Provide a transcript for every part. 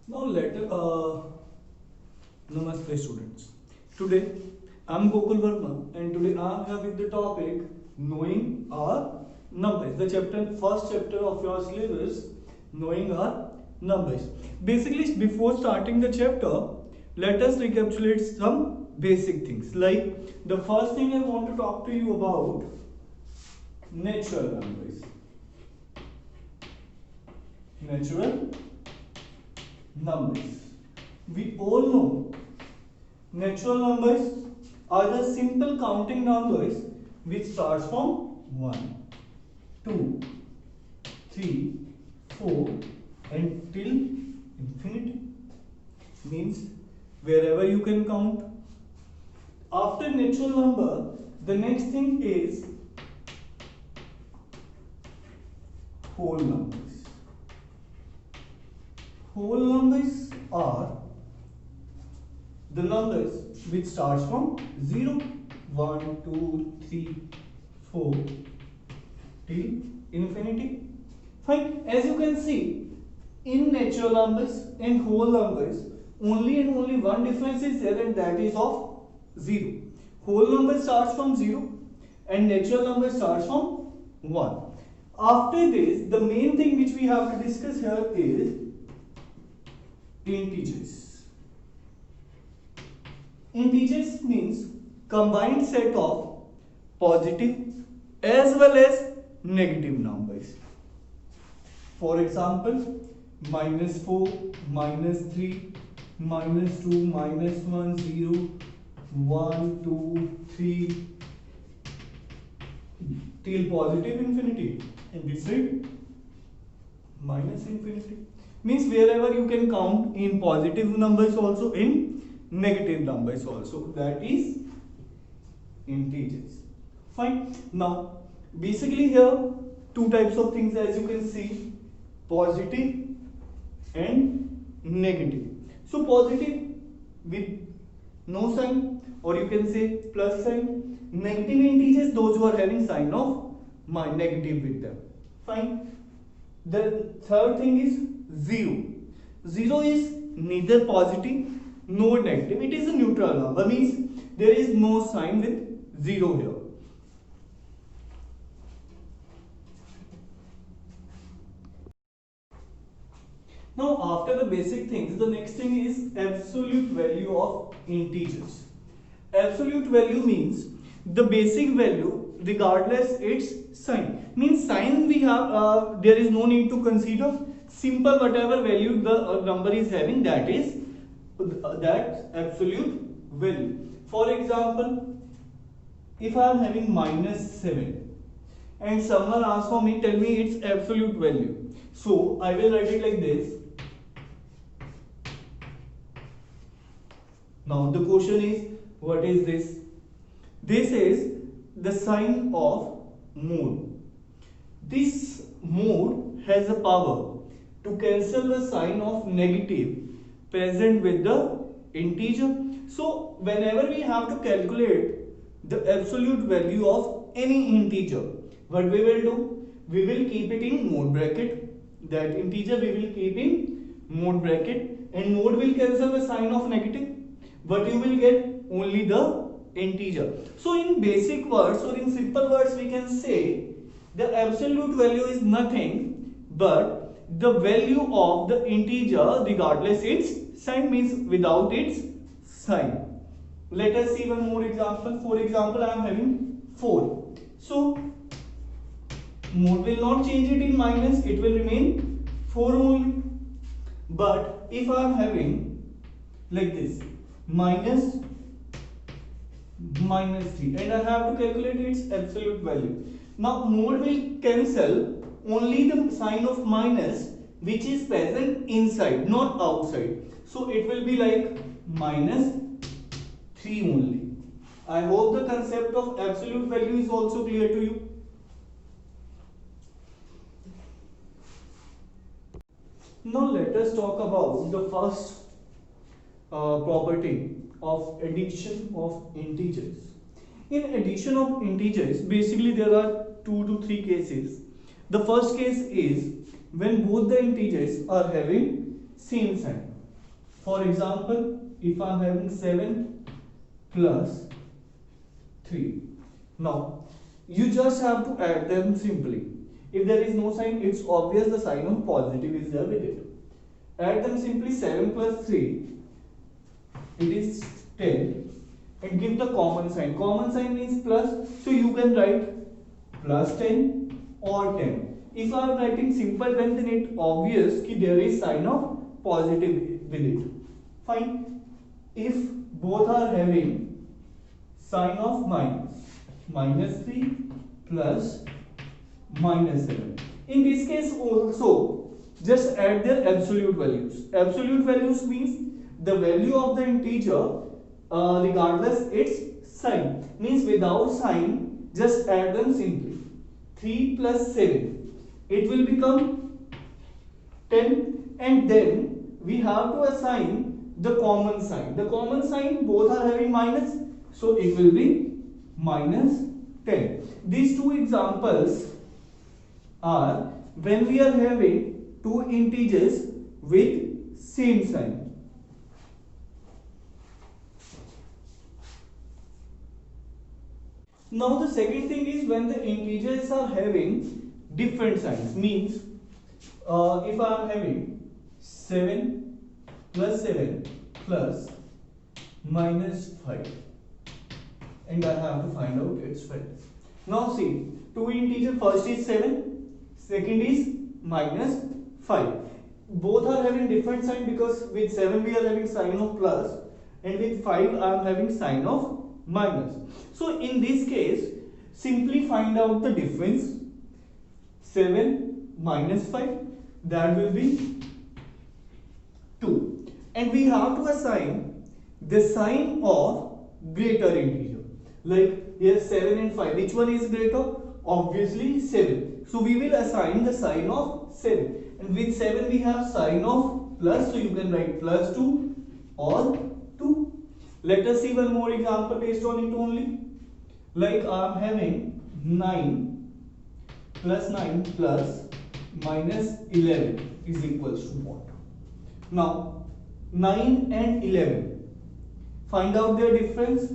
Now Namaste students. Today I'm Gokul Verma and today I'm here with the topic knowing our numbers. The first chapter of your syllabus, knowing our numbers. Basically, before starting the chapter, let us recapitulate some basic things. Like the first thing I want to talk to you about natural numbers. Natural numbers. We all know natural numbers are the simple counting numbers which starts from 1, 2, 3, 4 and till infinity. Means wherever you can count. After natural number, the next thing is whole numbers. Whole numbers are the numbers which starts from 0, 1, 2, 3, 4 till infinity. Fine. As you can see, in natural numbers and whole numbers, only and only one difference is there, and that is of 0. Whole number starts from 0 and natural number starts from 1. After this, the main thing which we have to discuss here is integers. Integers means combined set of positive as well as negative numbers. For example, -4, -3, -2, -1, 0, 1, 2, 3 till positive infinity, and this side minus infinity. Means wherever you can count in positive numbers also, in negative numbers also, that is integers. Fine. Now basically here two types of things, as you can see, positive and negative. So positive with no sign, or you can say plus sign. Negative integers, those who are having sign of negative with them. Fine. The third thing is 0. 0 is neither positive nor negative. It is a neutral number, means there is no sign with 0 here. Now after the basic things, the next thing is absolute value of integers. Absolute value means the basic value regardless its sign. Means sign we have, there is no need to consider. Simple whatever value the number is having, that is that absolute value. For example, if I am having -7 and someone asks for me, tell me its absolute value. So I will write it like this. Now the question is, what is this? This is the sign of mode. This mode has a power to cancel the sign of negative present with the integer. So whenever we have to calculate the absolute value of any integer, what we will do? We will keep it in mode bracket. That integer we will keep in mode bracket, and mode will cancel the sign of negative. But you will get only the integer. So in basic words, or in simple words, we can say the absolute value is nothing but the value of the integer regardless its sign, means without its sign. Let us see one more example. For example, I am having 4. So mode will not change it in minus, it will remain 4 only. But if I am having like this, minus -3, and I have to calculate its absolute value. Now mode will cancel only the sign of minus which is present inside, not outside. So it will be like -3 only. I hope the concept of absolute value is also clear to you. Now let us talk about the first property of addition of integers. In addition of integers, basically there are 2 to 3 cases. The first case is when both the integers are having same sign. For example, if I'm having 7 plus 3. Now, you just have to add them simply. If there is no sign, it's obvious the sign of positive is there with it. Add them simply. 7 plus 3, it is 10, and give the common sign. Common sign means plus, so you can write plus 10 or 10. If I am writing simple 10, then it obvious that there is sign of positive with it. Fine. If both are having sign of minus, minus 3 plus minus 7. In this case also, just add their absolute values. Absolute values means the value of the integer regardless its sign. Means without sign, just add them simply. 3 plus 7, it will become 10, and then we have to assign the common sign. The common sign, both are having minus, so it will be minus 10. These two examples are when we are having two integers with same sign. Now the second thing is when the integers are having different signs. Means if I am having 7 plus 7 plus minus 5, and I have to find out its value. Now see, two integer, first is 7, second is minus 5. Both are having different sign because with 7 we are having sign of plus, and with 5 I am having sign of minus. So in this case, simply find out the difference. 7 minus 5, that will be 2. And we have to assign the sign of greater integer. Like here 7 and 5, which one is greater? Obviously 7. So we will assign the sign of 7. And with 7 we have sign of plus, so you can write plus 2 or 2. Let us see one more example based on it only. Like I am having 9 plus 9 plus minus 11 is equals to what? Now 9 and 11, find out their difference.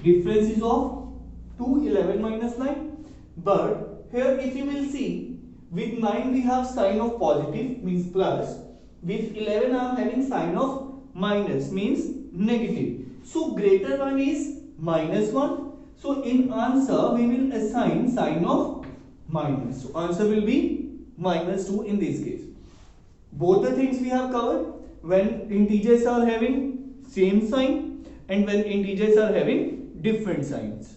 Difference is of 2, 11 minus 9. But here if you will see, with 9 we have sign of positive, means plus. With 11 I am having sign of minus, means negative. So greater one is minus 1. So in answer we will assign sign of minus. So answer will be minus 2 in this case. Both the things we have covered, when integers are having same sign and when integers are having different signs.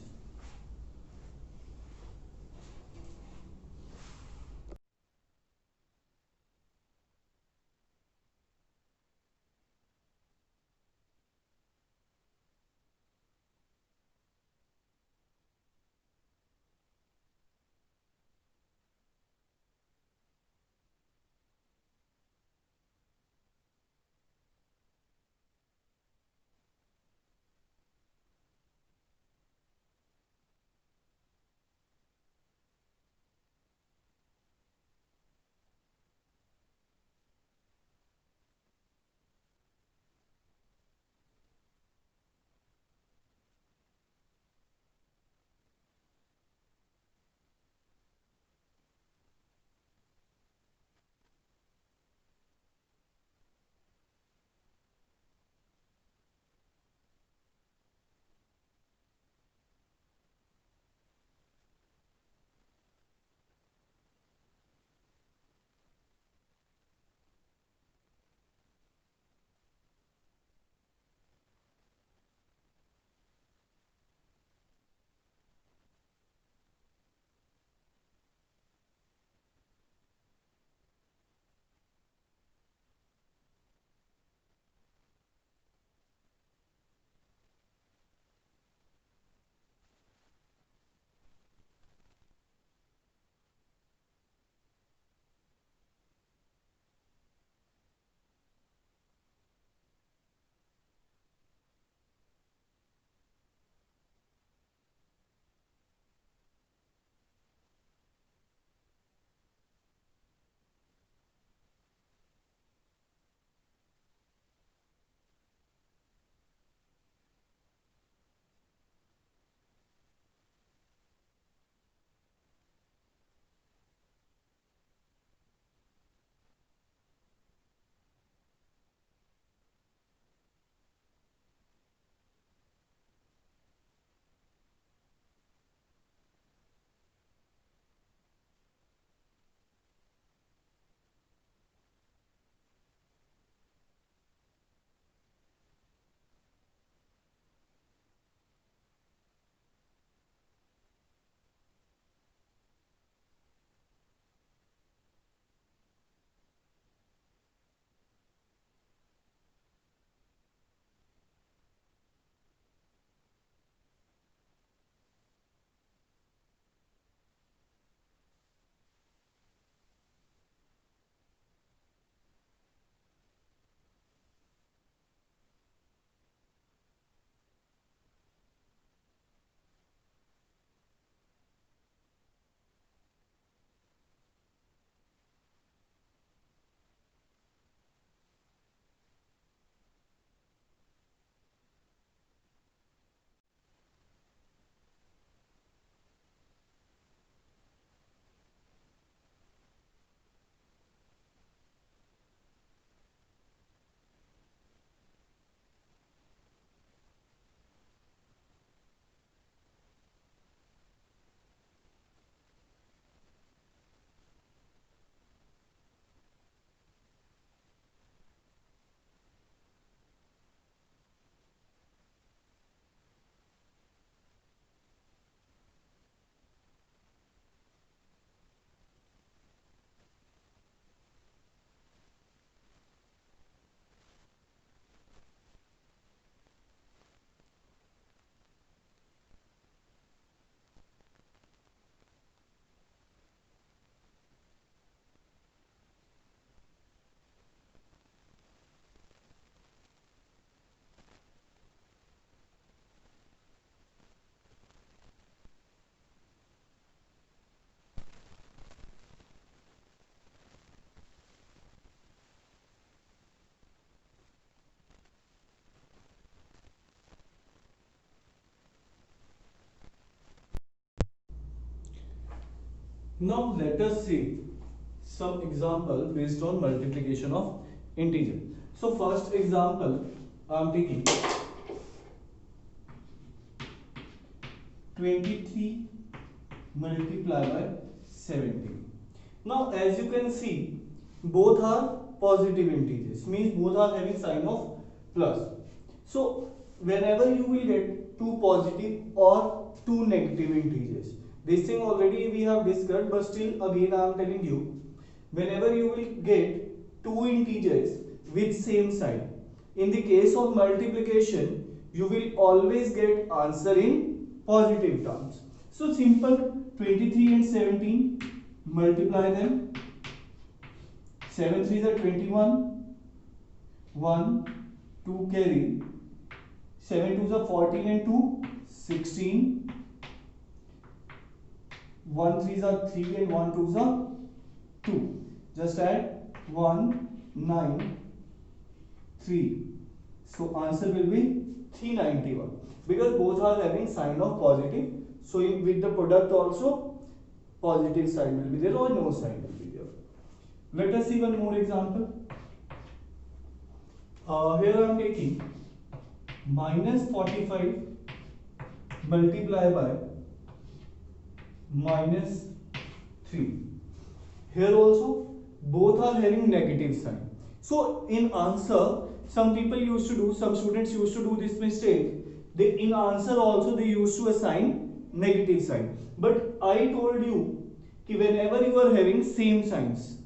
Now let us see some example based on multiplication of integer. So first example I am taking 23 multiplied by 17. Now as you can see, both are positive integers, means both are having sign of plus. So whenever you will get two positive or two negative integers, this thing already we have discussed, but still again I am telling you, whenever you will get two integers with same sign, in the case of multiplication you will always get answer in positive terms. So simple, 23 and 17, multiply them. 7 3s are 21, 1, 2 carry, 7 2s are 14 and 2, 16, 1 3s are 3 and 1 2s are 2. Just add 1, 9, 3. So answer will be 391, because both are having sign of positive. So with the product also positive sign will be there or no sign will be there. Let us see one more example. Here I am taking minus 45 multiplied by minus 3. Here also both are having negative sign. So in answer, some people used to do, some students used to do this mistake. They in answer also they used to assign negative sign. But I told you कि whenever you are having same signs,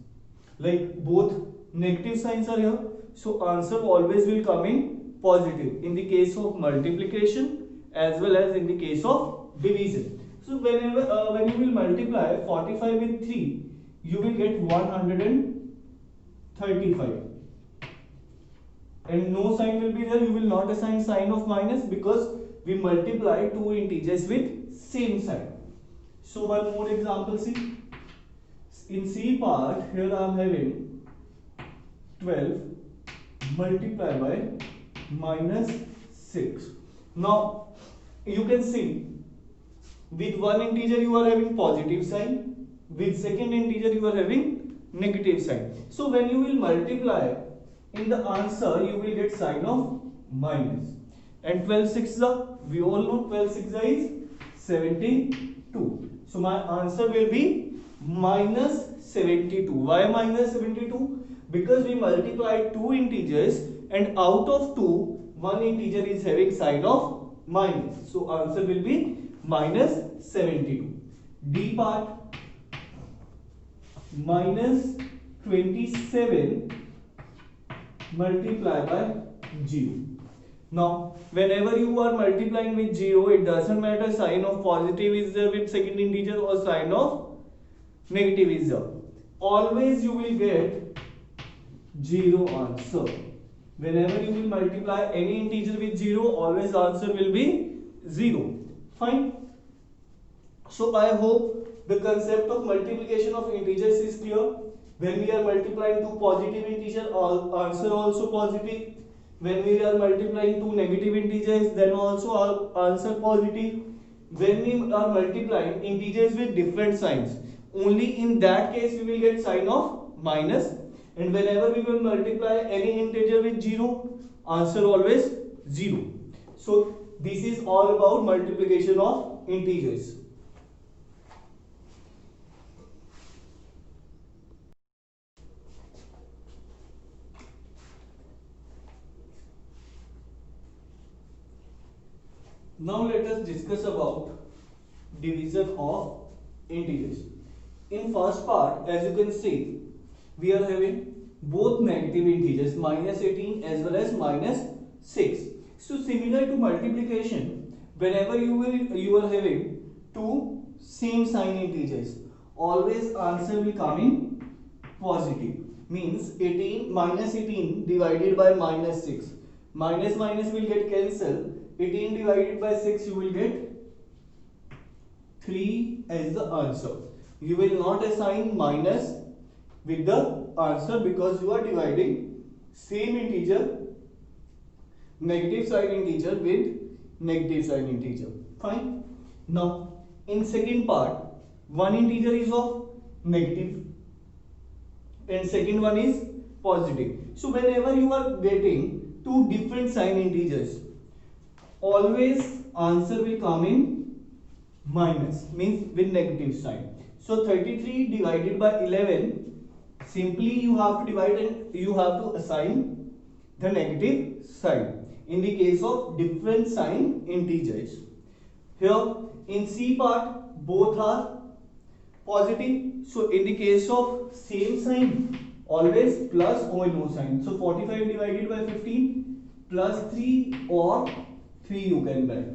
like both negative signs are here, so answer always will come in positive in the case of multiplication as well as in the case of division. So whenever when you will multiply 45 with 3, you will get 135, and no sign will be there. You will not assign sign of minus because we multiply two integers with same sign. So one more example, see. In C part, here I am having 12 multiplied by minus 6. Now you can see, with one integer you are having positive sign, with second integer you are having negative sign. So when you will multiply, in the answer you will get sign of minus. And 12 6 we all know 12 6 is 72. So my answer will be minus 72. Why minus 72? Because we multiplied two integers and out of two, one integer is having sign of minus. So answer will be minus 72. D part, minus 27 multiplied by 0. Now whenever you are multiplying with 0, it doesn't matter sign of positive is there with second integer or sign of negative is there, always you will get 0 answer. Whenever you will multiply any integer with 0, always answer will be 0. Fine. So I hope the concept of multiplication of integers is clear. When we are multiplying two positive integers, answer also positive. When we are multiplying two negative integers, then also our answer positive. When we are multiplying integers with different signs, only in that case we will get sign of minus. And whenever we will multiply any integer with 0, answer always 0. So this is all about multiplication of integers. Now let us discuss about division of integers. In first part, as you can see, we are having both negative integers minus 18 as well as minus 6. So similar to multiplication, whenever you are having two same sign integers, always answer will come in positive. Means 18 minus 18 divided by minus 6. Minus minus will get cancelled. 18 divided by 6 you will get 3 as the answer. You will not assign minus with the answer because you are dividing same integer, negative sign integer with negative sign integer. Fine. Now in second part, one integer is of negative and second one is positive. So whenever you are getting two different sign integers, always answer will come in minus, means with negative sign. So 33 divided by 11, simply you have to divide and you have to assign the negative sign in the case of different sign integers. Here in C part both are positive, so in the case of same sign always plus or no sign. So 45 divided by 15 plus 3 or 3 you can write.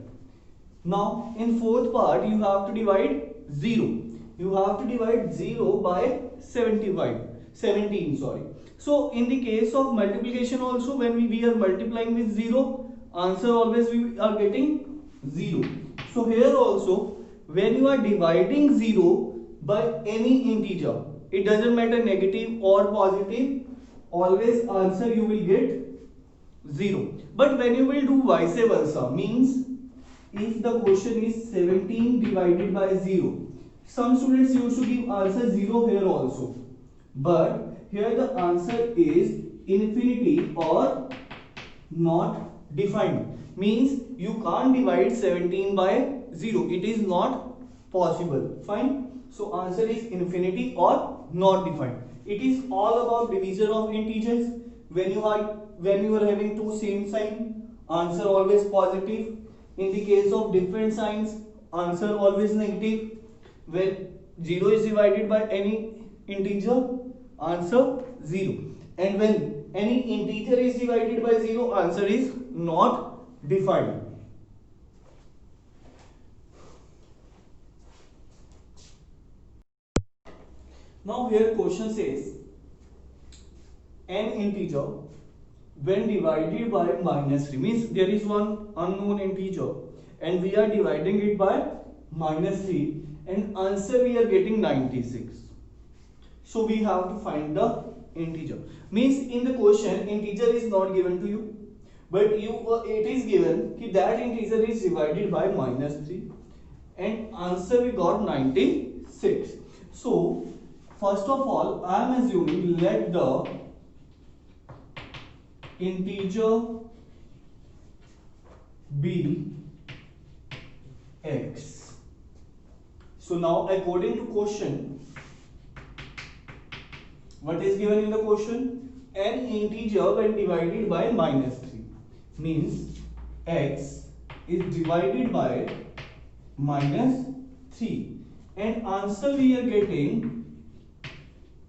Now in fourth part you have to divide 0. You have to divide 0 by 17, sorry. So in the case of multiplication also, when we are multiplying with 0, answer always we are getting 0. So here also, when you are dividing 0 by any integer, it doesn't matter negative or positive, always answer you will get 0. But when you will do vice versa, means if the question is 17 divided by 0, some students used to give answer 0 here also, but here the answer is infinity or not defined, means you can't divide 17 by 0, it is not possible. Fine. So answer is infinity or not defined. It is all about division of integers. When you are having two same sign, answer always positive. In the case of different signs, answer always negative. When 0 is divided by any integer, answer 0. And when any integer is divided by 0, answer is not defined. Now here question says an integer when divided by minus 3, means there is one unknown integer and we are dividing it by minus 3 and answer we are getting 96. So we have to find the integer. Means in the question integer is not given to you, but it is given that integer is divided by minus 3 and answer we got 96. So first of all I am assuming let the integer be x. So now according to question, what is given in the question? An integer when divided by minus 3, means x is divided by minus 3 and answer we are getting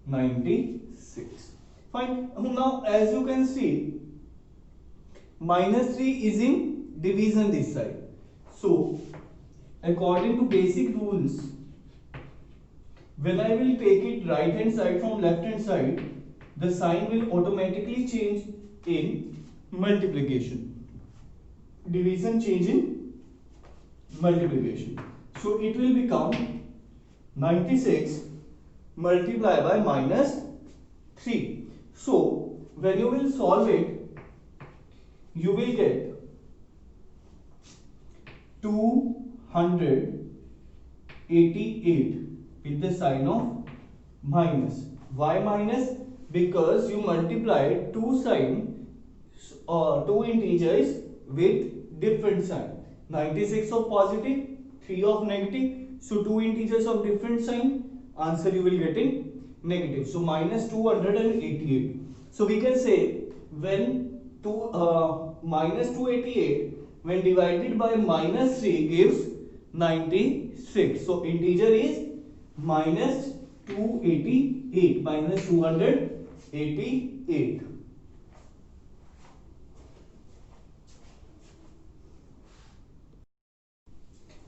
96. Fine. Now as you can see, minus 3 is in division this side. So according to basic rules, when I will take it right hand side from left hand side, the sign will automatically change in multiplication. Division change in multiplication. So it will become 96 multiplied by minus 3. So when you will solve it, you will get 288 with the sign of minus. Why minus? Because you multiplied two integers with different sign. 96 of positive, 3 of negative. So two integers of different sign, answer you will getting negative. So minus 288. So we can say when minus 288 when divided by minus 3 gives 96. So integer is minus 288, minus 288.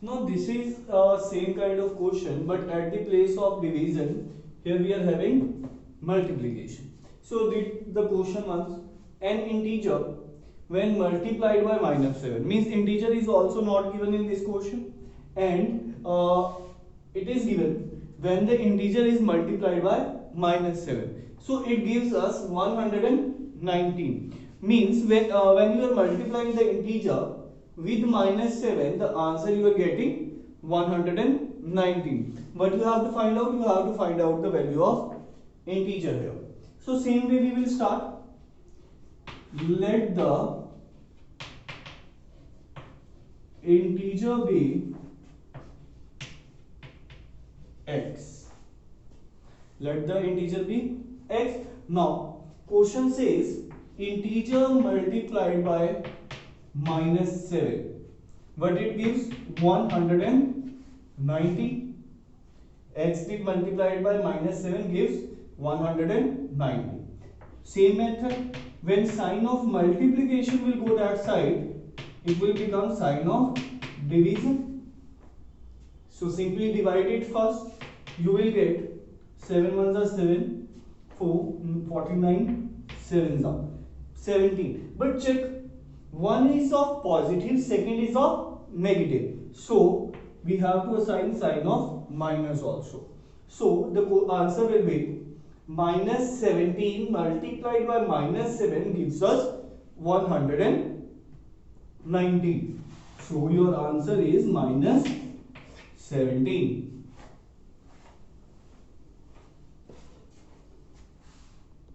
Now this is same kind of question, but at the place of division, here we are having multiplication. So the question was an integer when multiplied by minus 7, means integer is also not given in this question, and it is given when the integer is multiplied by minus 7. So it gives us 119. Means when you are multiplying the integer with minus 7, the answer you are getting 119. what you have to find out? You have to find out the value of integer here. So same way we will start. Let the integer be x. Let the integer be x. Now question says integer multiplied by -7. What it gives? 190. X be multiplied by -7 gives 190. Same method. When sign of multiplication will go that side, it will become sign of division. So simply divide it first. You will get 7 ones are 7, 4, 49, 7s are 17. But check, one is of positive, second is of negative. So we have to assign sign of minus also. So the answer will be -17 multiplied by -7 gives us 190. So your answer is -17.